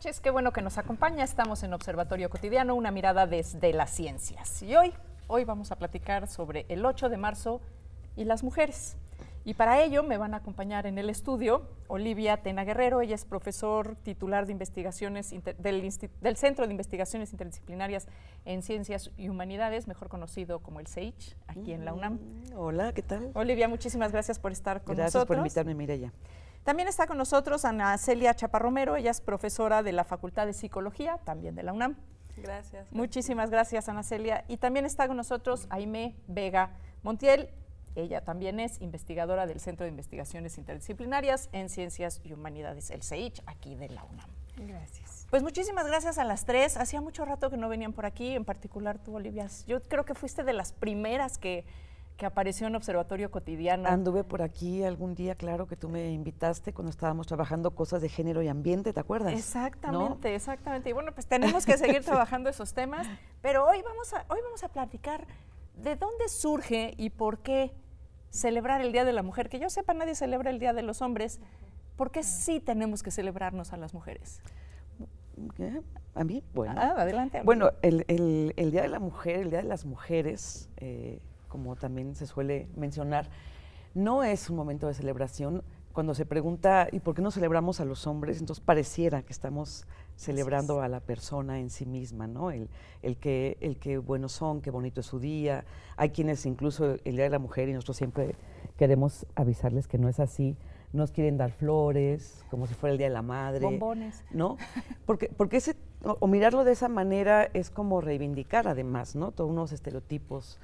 noches, qué bueno que nos acompaña. Estamos en Observatorio Cotidiano, una mirada desde las ciencias. Y hoy vamos a platicar sobre el 8 de marzo y las mujeres. Y para ello me van a acompañar en el estudio Olivia Tena Guerrero. Ella es profesor titular de investigaciones del Centro de Investigaciones Interdisciplinarias en Ciencias y Humanidades, mejor conocido como el CEICH, aquí en la UNAM. Hola, ¿qué tal? Olivia, muchísimas gracias por estar con nosotros. Gracias por invitarme, Mireya. También está con nosotros Ana Celia Chaparromero. Ella es profesora de la Facultad de Psicología, también de la UNAM. Gracias. Muchísimas gracias, Ana Celia. Y también está con nosotros Aimé Vega Montiel. Ella también es investigadora del Centro de Investigaciones Interdisciplinarias en Ciencias y Humanidades, el CEICH, aquí de la UNAM. Gracias. Pues muchísimas gracias a las tres. Hacía mucho rato que no venían por aquí, en particular tú, Olivia. Yo creo que fuiste de las primeras que apareció en Observatorio Cotidiano. Anduve por aquí algún día, claro, que tú me invitaste cuando estábamos trabajando cosas de género y ambiente, ¿te acuerdas? Exactamente, ¿no? exactamente. Y bueno, pues tenemos que seguir trabajando esos temas, pero hoy vamos a platicar de dónde surge y por qué celebrar el Día de la Mujer. Que yo sepa, nadie celebra el Día de los Hombres. ¿Por qué sí tenemos que celebrarnos a las mujeres? ¿Qué? ¿A mí? Bueno. Adelante. Bueno, el Día de la Mujer, el Día de las Mujeres, como también se suele mencionar, no es un momento de celebración. Cuando se pregunta, ¿y por qué no celebramos a los hombres? Entonces pareciera que estamos celebrando a la persona en sí misma, ¿no? El que buenos son, qué bonito es su día. Hay quienes incluso el Día de la Mujer, y nosotros siempre queremos avisarles que no es así, nos quieren dar flores, como si fuera el Día de la Madre. Bombones. ¿No? Porque o mirarlo de esa manera es como reivindicar además, ¿no? Todos unos estereotipos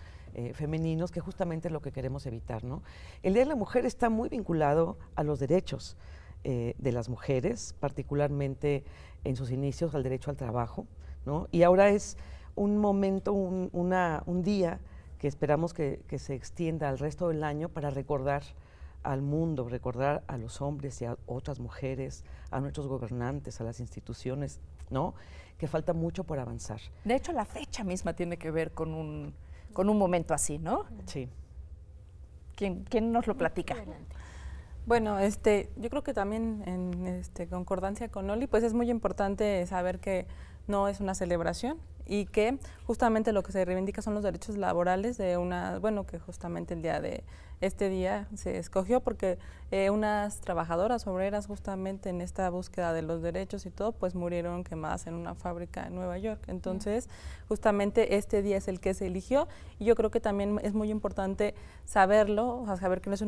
femeninos, que justamente es lo que queremos evitar, ¿no? El Día de la Mujer está muy vinculado a los derechos de las mujeres, particularmente en sus inicios al derecho al trabajo, ¿no? Y ahora es un momento, un día que esperamos que se extienda al resto del año para recordar al mundo, recordar a los hombres y a otras mujeres, a nuestros gobernantes, a las instituciones, ¿no? Que falta mucho por avanzar. De hecho, la fecha misma tiene que ver con un momento así, ¿no? Sí. ¿Quién nos lo platica? Bueno, yo creo que también en concordancia con Oli, pues es muy importante saber que no es una celebración y que justamente lo que se reivindica son los derechos laborales de que justamente el día de este día se escogió porque unas trabajadoras obreras justamente en esta búsqueda de los derechos y todo, pues murieron quemadas en una fábrica en Nueva York. Entonces, justamente este día es el que se eligió y yo creo que también es muy importante saberlo, o sea, saber que no es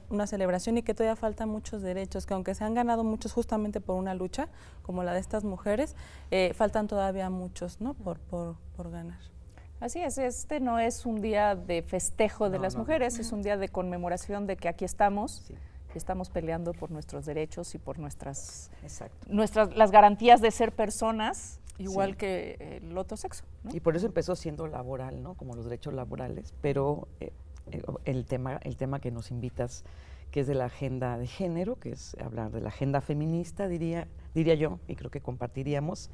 una celebración y que todavía faltan muchos derechos, que aunque se han ganado muchos justamente por una lucha, como la de estas mujeres, faltan todavía muchos, ¿no? Por ganar. Así es, este no es un día de festejo de las mujeres, es un día de conmemoración de que aquí estamos, y estamos peleando por nuestros derechos y por las garantías de ser personas, igual que el otro sexo, ¿no? Y por eso empezó siendo laboral, ¿no? Como los derechos laborales, pero el tema que nos invitas, que es de la agenda de género, que es hablar de la agenda feminista, diría yo, y creo que compartiríamos,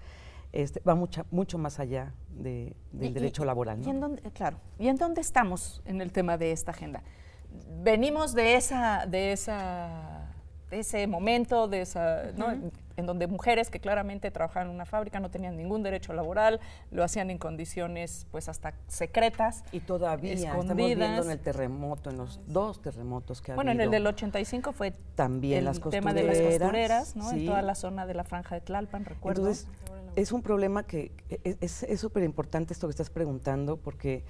va mucho más allá del derecho laboral, ¿no? ¿Y en dónde estamos en el tema de esta agenda? Venimos de ese momento, ¿no? En donde mujeres que claramente trabajaban en una fábrica no tenían ningún derecho laboral, lo hacían en condiciones pues hasta secretas, y todavía escondidas. Estamos viendo en el terremoto, en los dos terremotos que ha habido. Bueno, en el del 85 fue también el tema de las costureras, ¿no? Sí. En toda la zona de la Franja de Tlalpan, recuerdo. Entonces, es un problema que es súper importante esto que estás preguntando, porque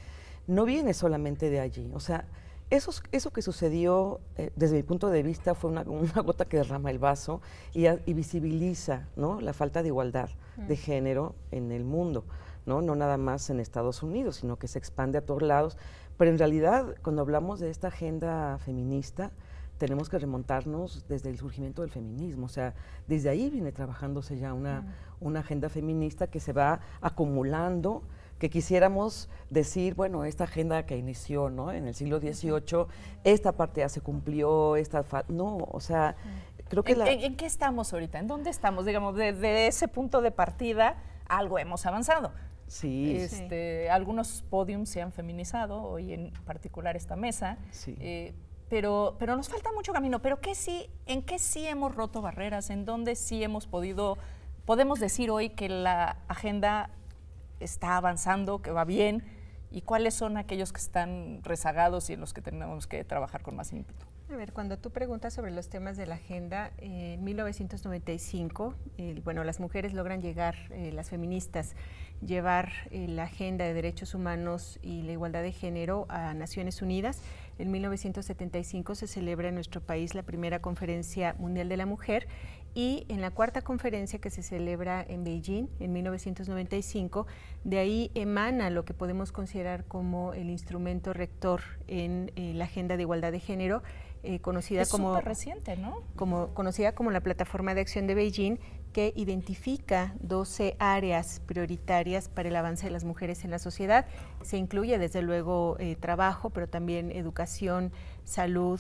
no viene solamente de allí. O sea, eso que sucedió, desde mi punto de vista, fue una gota que derrama el vaso y visibiliza, ¿no? La falta de igualdad de género en el mundo, ¿no? No nada más en Estados Unidos, sino que se expande a todos lados. Pero en realidad, cuando hablamos de esta agenda feminista, tenemos que remontarnos desde el surgimiento del feminismo. O sea, desde ahí viene trabajándose ya una agenda feminista que se va acumulando, que quisiéramos decir, bueno, esta agenda que inició, ¿no? En el siglo XVIII, esta parte ya se cumplió, no, o sea, creo que ¿En qué estamos ahorita? ¿En dónde estamos? Digamos, desde ese punto de partida, algo hemos avanzado. Sí. Algunos podiums se han feminizado, hoy en particular esta mesa, sí. Pero nos falta mucho camino. ¿Pero en qué sí hemos roto barreras? ¿En dónde sí hemos podido podemos decir hoy que la agenda está avanzando, que va bien, y cuáles son aquellos que están rezagados y en los que tenemos que trabajar con más ímpetu? A ver, cuando tú preguntas sobre los temas de la agenda, en 1995, bueno, las mujeres logran llegar, las feministas, llevar la agenda de derechos humanos y la igualdad de género a Naciones Unidas. En 1975 se celebra en nuestro país la primera Conferencia Mundial de la Mujer, y en la cuarta conferencia que se celebra en Beijing en 1995, de ahí emana lo que podemos considerar como el instrumento rector en la agenda de igualdad de género, conocida como reciente, ¿no? Conocida como la Plataforma de Acción de Beijing, que identifica 12 áreas prioritarias para el avance de las mujeres en la sociedad. Se incluye desde luego trabajo, pero también educación, salud,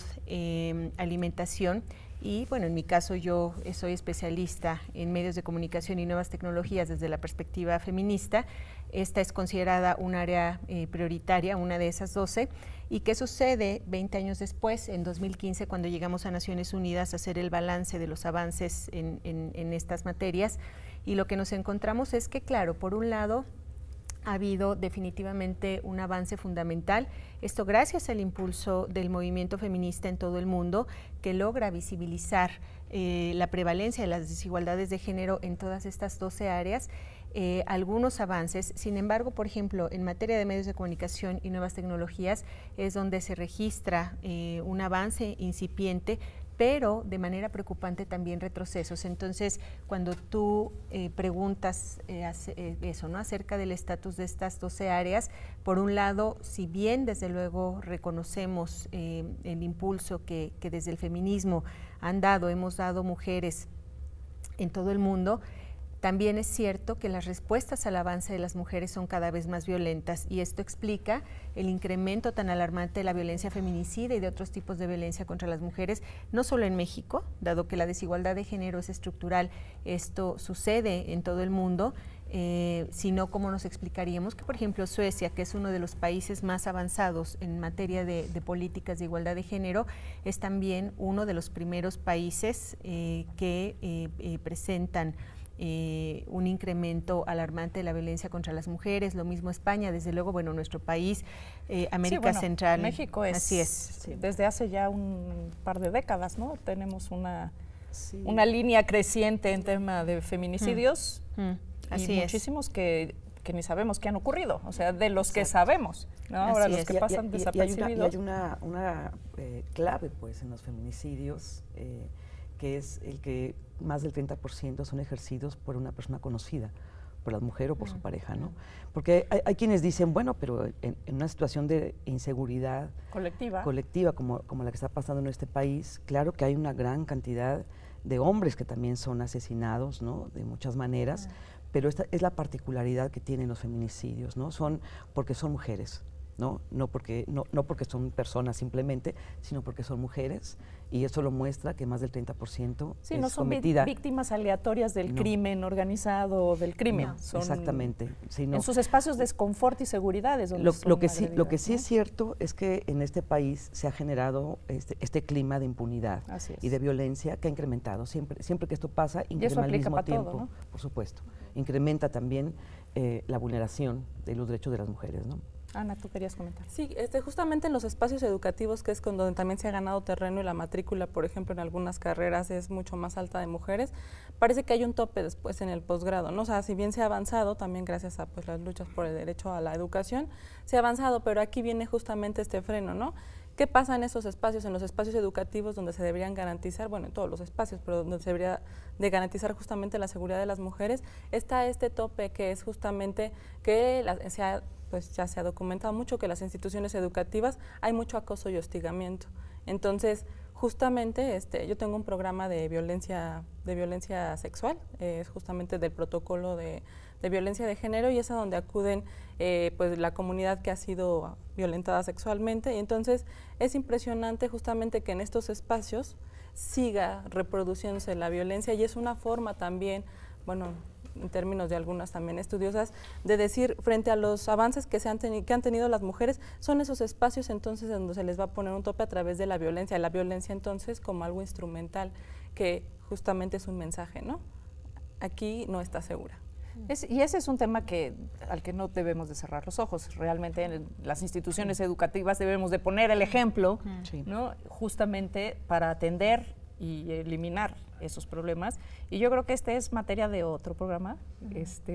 alimentación. Y bueno, en mi caso yo soy especialista en medios de comunicación y nuevas tecnologías desde la perspectiva feminista. Esta es considerada un área prioritaria, una de esas 12. ¿Y qué sucede 20 años después, en 2015, cuando llegamos a Naciones Unidas a hacer el balance de los avances en estas materias? Y lo que nos encontramos es que, claro, por un lado, ha habido definitivamente un avance fundamental, esto gracias al impulso del movimiento feminista en todo el mundo, que logra visibilizar la prevalencia de las desigualdades de género en todas estas 12 áreas, algunos avances. Sin embargo, por ejemplo, en materia de medios de comunicación y nuevas tecnologías es donde se registra un avance incipiente, pero de manera preocupante también retrocesos. Entonces, cuando tú preguntas eso, ¿no?, acerca del estatus de estas 12 áreas, por un lado, si bien desde luego reconocemos el impulso que desde el feminismo hemos dado mujeres en todo el mundo, también es cierto que las respuestas al avance de las mujeres son cada vez más violentas, y esto explica el incremento tan alarmante de la violencia feminicida y de otros tipos de violencia contra las mujeres, no solo en México, dado que la desigualdad de género es estructural, esto sucede en todo el mundo, sino cómo nos explicaríamos que, por ejemplo, Suecia, que es uno de los países más avanzados en materia de políticas de igualdad de género, es también uno de los primeros países que presentan un incremento alarmante de la violencia contra las mujeres. Lo mismo España, desde luego, bueno, nuestro país, América Central. México es, así es. Sí. Desde hace ya un par de décadas, ¿no? Tenemos una línea creciente en tema de feminicidios Así y muchísimos que ni sabemos qué han ocurrido, o sea, de los que sabemos, ¿no? Ahora los que pasan desapercibidos. Y hay una clave, pues, en los feminicidios, que es el que más del 30% son ejercidos por una persona conocida, por la mujer o por su pareja, ¿no? Porque hay quienes dicen, bueno, pero en una situación de inseguridad colectiva como la que está pasando en este país, claro que hay una gran cantidad de hombres que también son asesinados, ¿no?, de muchas maneras, pero esta es la particularidad que tienen los feminicidios, ¿no? Porque son mujeres, no porque son personas simplemente, sino porque son mujeres, y eso lo muestra que más del 30% sí, es no son cometida. Víctimas aleatorias del crimen organizado o del crimen. No, son exactamente. Sí, en sus espacios de confort y seguridad es donde lo que sí ¿no? es cierto es que en este país se ha generado este clima de impunidad y de violencia que ha incrementado. Siempre que esto pasa, incrementa al mismo tiempo, ¿no? Por supuesto. Incrementa también la vulneración de los derechos de las mujeres, ¿no? Ana, tú querías comentar. Sí, justamente en los espacios educativos, que es con donde también se ha ganado terreno, y la matrícula, por ejemplo, en algunas carreras es mucho más alta de mujeres, parece que hay un tope después en el posgrado, ¿no? O sea, si bien se ha avanzado, también gracias a pues las luchas por el derecho a la educación, se ha avanzado, pero aquí viene justamente este freno, ¿no? ¿Qué pasa en esos espacios, en los espacios educativos donde se deberían garantizar, bueno, en todos los espacios, pero donde se debería de garantizar justamente la seguridad de las mujeres? Está este tope que es justamente que pues ya se ha documentado mucho que en las instituciones educativas hay mucho acoso y hostigamiento. Entonces, justamente yo tengo un programa de violencia sexual, es justamente del protocolo de violencia de género, y es a donde acuden pues la comunidad que ha sido violentada sexualmente, y entonces es impresionante justamente que en estos espacios siga reproduciéndose la violencia, y es una forma también, bueno, en términos de algunas también estudiosas, de decir, frente a los avances que han tenido las mujeres, son esos espacios entonces donde se les va a poner un tope a través de la violencia entonces como algo instrumental, que justamente es un mensaje, ¿no? aquí no está segura. Y ese es un tema al que no debemos de cerrar los ojos. Realmente en las instituciones educativas debemos de poner el ejemplo, ¿no? Justamente para atender y eliminar esos problemas. Y yo creo que este es materia de otro programa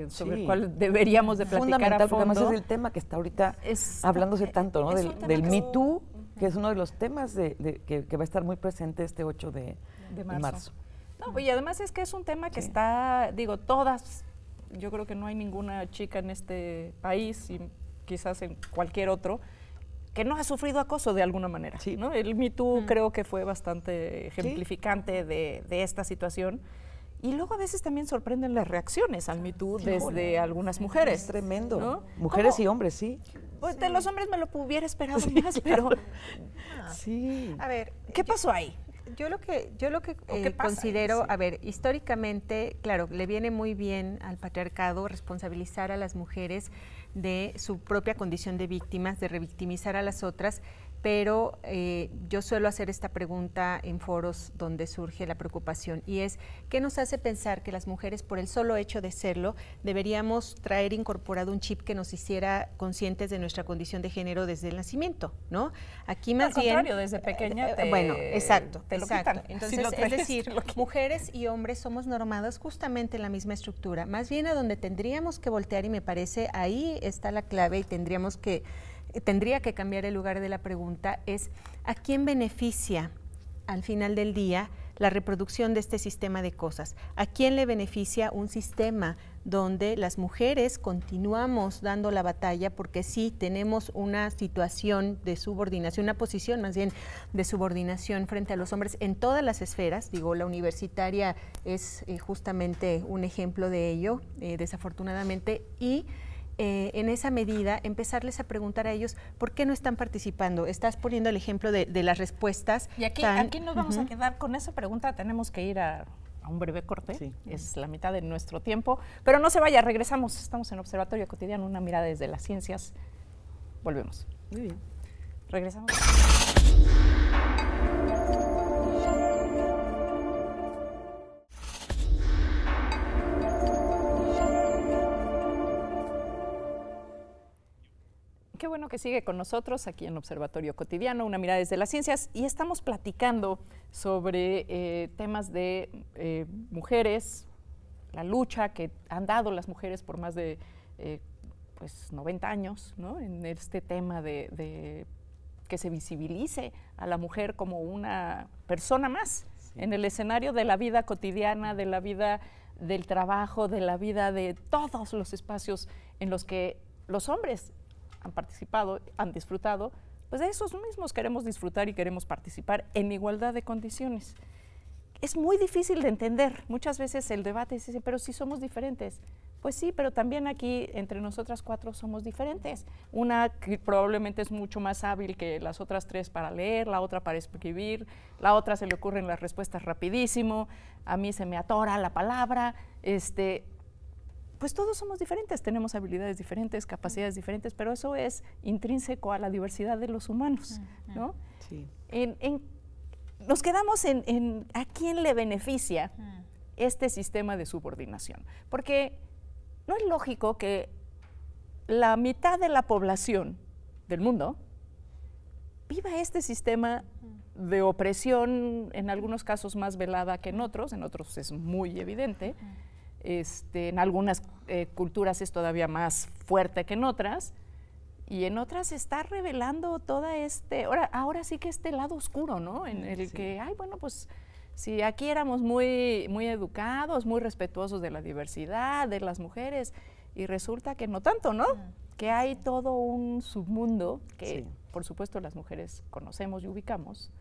sobre el cual deberíamos de platicar a fondo. Porque además es el tema que está ahorita hablándose tanto, ¿no? Del Me Too, que es uno de los temas que va a estar muy presente este 8 de marzo. No, y además es que es un tema que está, digo, todas, yo creo que no hay ninguna chica en este país y quizás en cualquier otro que no ha sufrido acoso de alguna manera, ¿no? El Me Too creo que fue bastante ejemplificante de esta situación. Y luego a veces también sorprenden las reacciones al Me Too desde algunas mujeres. Es tremendo, ¿no? Mujeres y hombres, sí. Pues de los hombres me lo hubiera esperado más, pero... A ver, ¿qué pasó ahí? Yo lo que considero, a ver, históricamente, claro, le viene muy bien al patriarcado responsabilizar a las mujeres de su propia condición de víctimas, de revictimizar a las otras, pero yo suelo hacer esta pregunta en foros donde surge la preocupación y es, ¿qué nos hace pensar que las mujeres, por el solo hecho de serlo, deberíamos traer incorporado un chip que nos hiciera conscientes de nuestra condición de género desde el nacimiento, ¿no? Aquí más bien... Al contrario, desde pequeña bueno, exacto. Te lo quitan. Entonces, es decir, mujeres y hombres somos normados justamente en la misma estructura, más bien a donde tendríamos que voltear, y me parece ahí está la clave y tendría que cambiar el lugar de la pregunta, es ¿a quién beneficia al final del día la reproducción de este sistema de cosas? ¿A quién le beneficia un sistema donde las mujeres continuamos dando la batalla porque sí tenemos una situación de subordinación, una posición más bien de subordinación frente a los hombres en todas las esferas? Digo, la universitaria es justamente un ejemplo de ello, desafortunadamente, y en esa medida empezarles a preguntar a ellos por qué no están participando. Estás poniendo el ejemplo de las respuestas. Y aquí nos vamos a quedar con esa pregunta, tenemos que ir a un breve corte, es la mitad de nuestro tiempo, pero no se vaya, regresamos, estamos en Observatorio Cotidiano, una mirada desde las ciencias, volvemos. Muy bien. Regresamos. Qué bueno que sigue con nosotros aquí en Observatorio Cotidiano, una mirada desde las ciencias, y estamos platicando sobre temas de mujeres, la lucha que han dado las mujeres por más de 90 años, ¿no? En este tema de que se visibilice a la mujer como una persona más en el escenario de la vida cotidiana, de la vida del trabajo, de la vida de todos los espacios en los que los hombres han participado, han disfrutado, pues de esos mismos queremos disfrutar y queremos participar en igualdad de condiciones. Es muy difícil de entender, muchas veces el debate es ese, pero si somos diferentes. Pues sí, pero también aquí entre nosotras 4 somos diferentes. Una que probablemente es mucho más hábil que las otras 3 para leer, la otra para escribir, la otra se le ocurren las respuestas rapidísimo, a mí se me atora la palabra, pues todos somos diferentes, tenemos habilidades diferentes, capacidades diferentes, pero eso es intrínseco a la diversidad de los humanos, ¿no? Sí. Nos quedamos en a quién le beneficia este sistema de subordinación, porque no es lógico que la mitad de la población del mundo viva este sistema de opresión, en algunos casos más velada que en otros es muy evidente. En algunas culturas es todavía más fuerte que en otras, y en otras se está revelando toda ahora sí que este lado oscuro, ¿no? En el que, bueno, pues si aquí éramos muy, muy educados, muy respetuosos de la diversidad, de las mujeres, y resulta que no tanto, ¿no? Que hay todo un submundo que, por supuesto, las mujeres conocemos y ubicamos,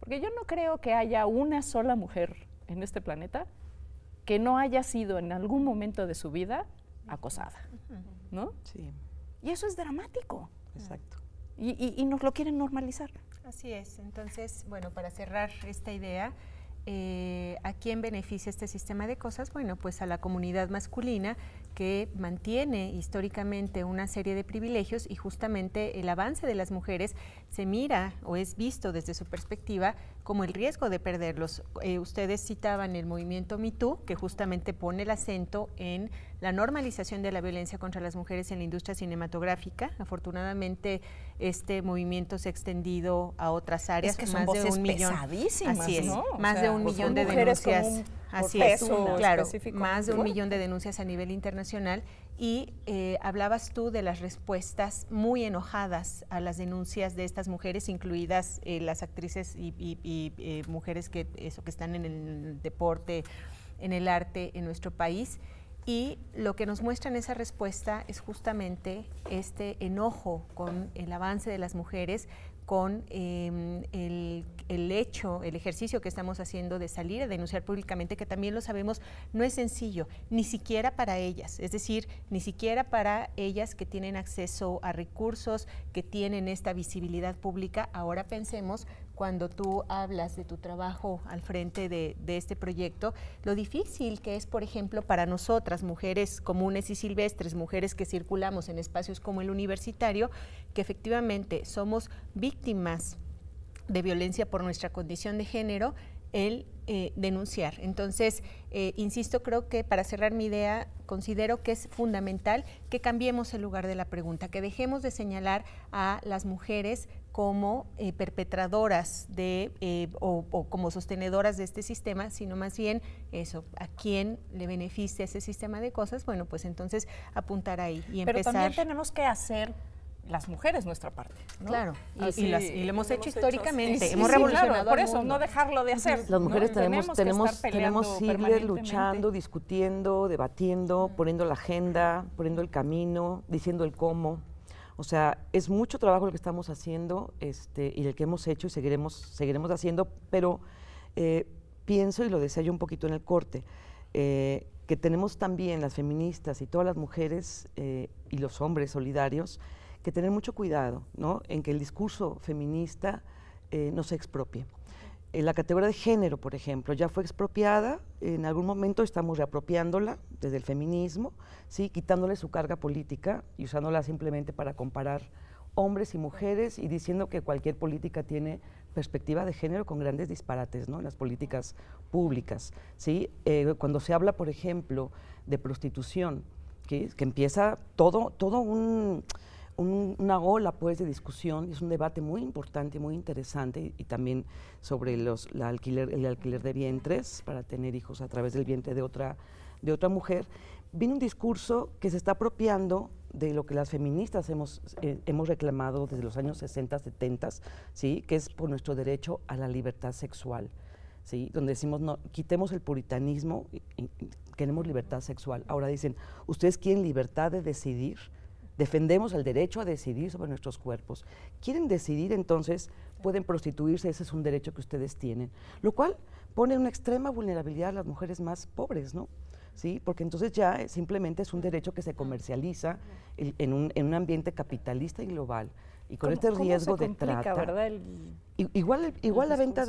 porque yo no creo que haya una sola mujer en este planeta que no haya sido en algún momento de su vida acosada, ¿no? Sí. Y eso es dramático. Exacto. Y nos lo quieren normalizar. Así es. Entonces, bueno, para cerrar esta idea, ¿a quién beneficia este sistema de cosas? Bueno, pues a la comunidad masculina que mantiene históricamente una serie de privilegios y justamente el avance de las mujeres se mira o es visto desde su perspectiva como el riesgo de perderlos. Ustedes citaban el movimiento Me Too, que justamente pone el acento en la normalización de la violencia contra las mujeres en la industria cinematográfica. Afortunadamente, este movimiento se ha extendido a otras áreas. Es que son voces pesadísimas, así es, ¿no? Más de un millón de denuncias. Así es, claro, más de un millón de denuncias a nivel internacional. Y hablabas tú de las respuestas muy enojadas a las denuncias de estas mujeres, incluidas las actrices y mujeres que están en el deporte, en el arte en nuestro país. Y lo que nos muestra en esa respuesta es justamente este enojo con el avance de las mujeres, con el ejercicio que estamos haciendo de salir a denunciar públicamente, que también lo sabemos, no es sencillo, ni siquiera para ellas, es decir, ni siquiera para ellas que tienen acceso a recursos, que tienen esta visibilidad pública. Ahora pensemos, cuando tú hablas de tu trabajo al frente de este proyecto, lo difícil que es, por ejemplo, para nosotras, mujeres comunes y silvestres, mujeres que circulamos en espacios como el universitario, que efectivamente somos víctimas de violencia por nuestra condición de género, el denunciar. Entonces, insisto, creo que para cerrar mi idea, considero que es fundamental que cambiemos el lugar de la pregunta, que dejemos de señalar a las mujeres como perpetradoras o como sostenedoras de este sistema, sino más bien eso, a quién le beneficia ese sistema de cosas, bueno, pues entonces apuntar ahí y empezar. Pero también tenemos que hacer las mujeres nuestra parte, ¿no? Claro, y lo hemos hecho históricamente, sí, hemos revolucionado claro, por al eso, mundo. no dejarlo de hacer. Las mujeres ¿no? tenemos peleando siglos luchando, discutiendo, debatiendo, poniendo la agenda, poniendo el camino, diciendo el cómo. O sea, es mucho trabajo lo que estamos haciendo y el que hemos hecho y seguiremos haciendo, pero pienso, y lo decía yo un poquito en el corte, que tenemos también las feministas y todas las mujeres y los hombres solidarios que tener mucho cuidado, ¿no?, en que el discurso feminista no se expropie. La categoría de género, por ejemplo, ya fue expropiada, en algún momento estamos reapropiándola desde el feminismo, ¿sí?, quitándole su carga política y usándola simplemente para comparar hombres y mujeres y diciendo que cualquier política tiene perspectiva de género con grandes disparates, ¿no?, en las políticas públicas, ¿sí? Cuando se habla, por ejemplo, de prostitución, que empieza todo una ola, pues, de discusión, y es un debate muy importante y muy interesante, y también sobre el alquiler de vientres para tener hijos a través del vientre de otra mujer. Viene un discurso que se está apropiando de lo que las feministas hemos reclamado desde los años 60, 70, ¿sí?, que es por nuestro derecho a la libertad sexual, ¿sí?, donde decimos, no, quitemos el puritanismo, y queremos libertad sexual. Ahora dicen, ¿ustedes quieren libertad de decidir? Defendemos el derecho a decidir sobre nuestros cuerpos. ¿Quieren decidir? Entonces pueden prostituirse, ese es un derecho que ustedes tienen. Lo cual pone una extrema vulnerabilidad a las mujeres más pobres, ¿no? ¿Sí? Porque entonces ya simplemente es un derecho que se comercializa en un ambiente capitalista y global. Y con este riesgo de trata. ¿Verdad? Igual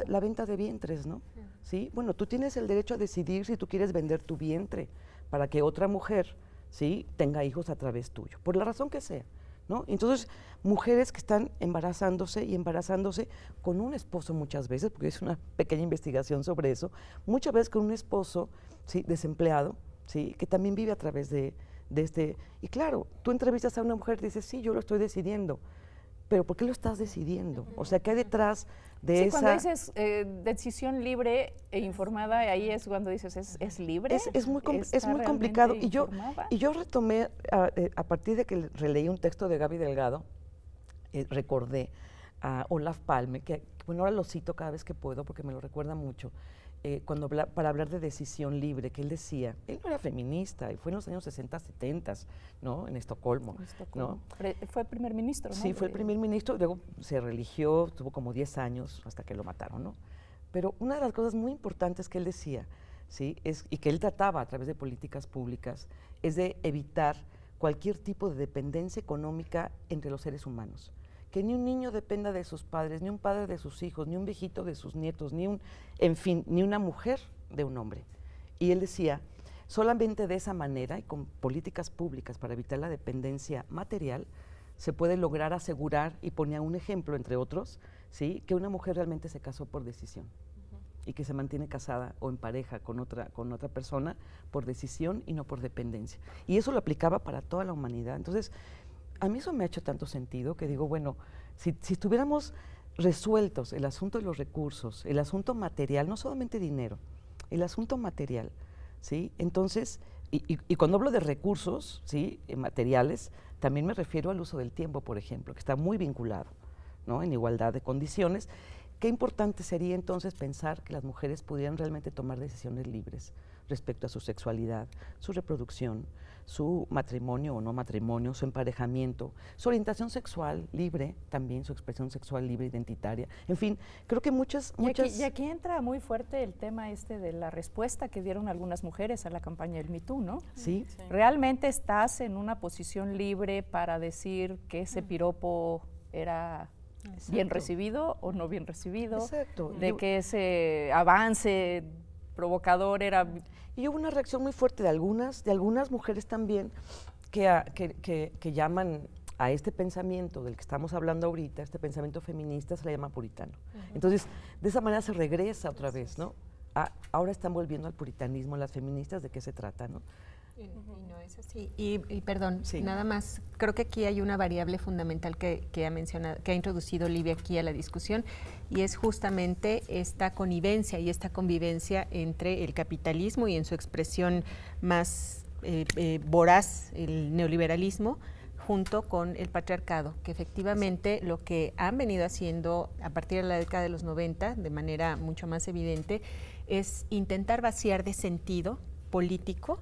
la venta de vientres, ¿no? ¿Sí? Bueno, tú tienes el derecho a decidir si tú quieres vender tu vientre para que otra mujer, ¿sí?, tenga hijos a través tuyo, por la razón que sea, ¿no? Entonces, mujeres que están embarazándose con un esposo muchas veces, porque es una pequeña investigación sobre eso, muchas veces con un esposo, ¿sí?, desempleado, ¿sí?, que también vive a través de este. Y claro, tú entrevistas a una mujer y dices, sí, yo lo estoy decidiendo, pero ¿por qué lo estás decidiendo? O sea, ¿qué hay detrás de esa? Cuando dices decisión libre e informada, ahí es cuando dices, ¿es libre? Es muy complicado. Y yo retomé, a partir de que releí un texto de Gaby Delgado, recordé a Olaf Palme, que bueno, ahora lo cito cada vez que puedo porque me lo recuerda mucho, para hablar de decisión libre, que él decía, él no era feminista, y fue en los años 60, 70, ¿no?, en Estocolmo. ¿No? Fue primer ministro, ¿no? Sí, fue el primer ministro, luego se religió, estuvo como 10 años hasta que lo mataron, ¿no? Pero una de las cosas muy importantes que él decía, ¿sí?, y que él trataba a través de políticas públicas, es de evitar cualquier tipo de dependencia económica entre los seres humanos. Que ni un niño dependa de sus padres, ni un padre de sus hijos, ni un viejito de sus nietos, ni una mujer de un hombre. Y él decía, Solamente de esa manera y con políticas públicas para evitar la dependencia material se puede lograr asegurar, y ponía un ejemplo entre otros, ¿sí?, que una mujer realmente se casó por decisión y que se mantiene casada o en pareja con otra persona por decisión y no por dependencia. Y eso lo aplicaba para toda la humanidad. Entonces, a mí eso me ha hecho tanto sentido que digo, bueno, si estuviéramos resueltos el asunto de los recursos, el asunto material, no solamente dinero, el asunto material, ¿sí? Entonces, y cuando hablo de recursos, ¿sí?, materiales, también me refiero al uso del tiempo, por ejemplo, que está muy vinculado, ¿no?, en igualdad de condiciones. Qué importante sería entonces pensar que las mujeres pudieran realmente tomar decisiones libres respecto a su sexualidad, su reproducción, su matrimonio o no matrimonio, su emparejamiento, su orientación sexual libre, también su expresión sexual libre, identitaria. En fin, creo que muchas... Y aquí entra muy fuerte el tema de la respuesta que dieron algunas mujeres a la campaña del Me Too, ¿no? Sí. ¿Realmente estás en una posición libre para decir que ese piropo era bien recibido o no bien recibido? Exacto. De que ese avance provocador era... Y hubo una reacción muy fuerte de algunas mujeres también que llaman a este pensamiento del que estamos hablando ahorita, este pensamiento feminista, se le llama puritano. Entonces, de esa manera se regresa otra vez, ¿no? Ahora están volviendo al puritanismo las feministas, ¿de qué se trata, no? Y no es así. Y perdón, Sí. nada más, creo que aquí hay una variable fundamental que ha mencionado, que ha introducido Olivia aquí a la discusión, y es justamente esta connivencia y esta convivencia entre el capitalismo y en su expresión más voraz, el neoliberalismo, junto con el patriarcado, que efectivamente lo que han venido haciendo a partir de la década de los 90, de manera mucho más evidente, es intentar vaciar de sentido político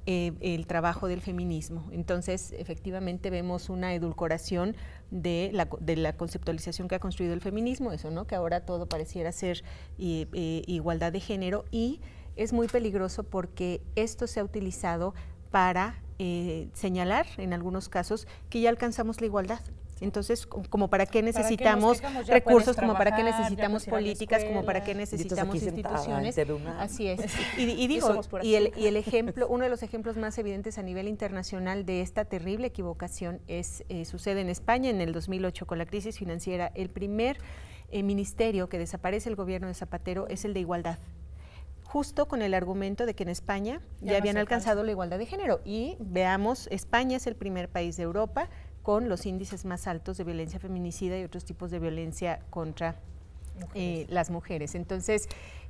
el trabajo del feminismo. Entonces, efectivamente vemos una edulcoración de la conceptualización que ha construido el feminismo, eso, ¿no?, que ahora todo pareciera ser igualdad de género, y es muy peligroso porque esto se ha utilizado para señalar, en algunos casos, que ya alcanzamos la igualdad. Entonces, como para qué necesitamos recursos, como para qué necesitamos políticas, como para qué necesitamos instituciones. Así es. Y digo, y el ejemplo, uno de los ejemplos más evidentes a nivel internacional de esta terrible equivocación sucede en España en el 2008 con la crisis financiera. El primer ministerio que desaparece el gobierno de Zapatero es el de Igualdad, justo con el argumento de que en España ya habían alcanzado la igualdad de género. Y veamos, España es el primer país de Europa con los índices más altos de violencia feminicida y otros tipos de violencia contra las mujeres. Entonces,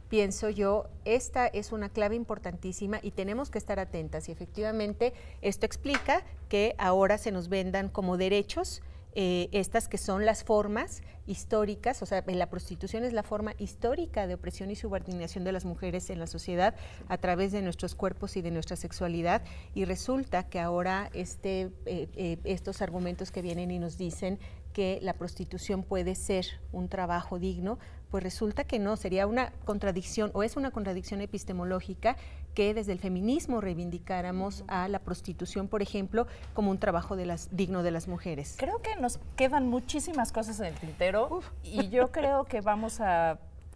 pienso yo, esta es una clave importantísima y tenemos que estar atentas. Y efectivamente, esto explica que ahora se nos vendan como derechos estas que son las formas históricas, o sea, la prostitución es la forma histórica de opresión y subordinación de las mujeres en la sociedad a través de nuestros cuerpos y de nuestra sexualidad, y resulta que ahora estos argumentos que vienen y nos dicen que la prostitución puede ser un trabajo digno, pues resulta que no, sería una contradicción, o es una contradicción epistemológica que desde el feminismo reivindicáramos a la prostitución, por ejemplo, como un trabajo digno de las mujeres. Creo que nos quedan muchísimas cosas en el tintero y yo creo que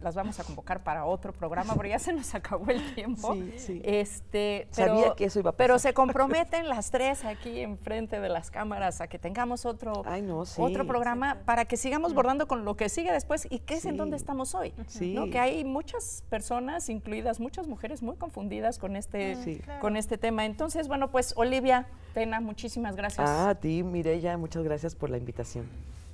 las vamos a convocar para otro programa, porque ya se nos acabó el tiempo. Sí. Sabía que eso iba a pasar. Pero se comprometen las tres aquí enfrente de las cámaras a que tengamos otro programa para que sigamos bordando con lo que sigue después y que es en donde estamos hoy. ¿No? Que hay muchas personas, incluidas muchas mujeres, muy confundidas con este tema. Entonces, bueno, pues Olivia Tena, muchísimas gracias. A ti, Mireya, muchas gracias por la invitación.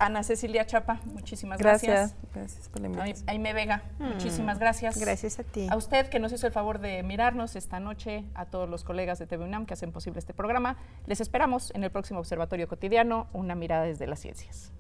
Ana Cecilia Chapa, muchísimas gracias. Gracias por la invitación. Aime Vega, muchísimas gracias. Gracias a ti. A usted que nos hizo el favor de mirarnos esta noche, a todos los colegas de TV UNAM que hacen posible este programa. Les esperamos en el próximo Observatorio Cotidiano, una mirada desde las ciencias.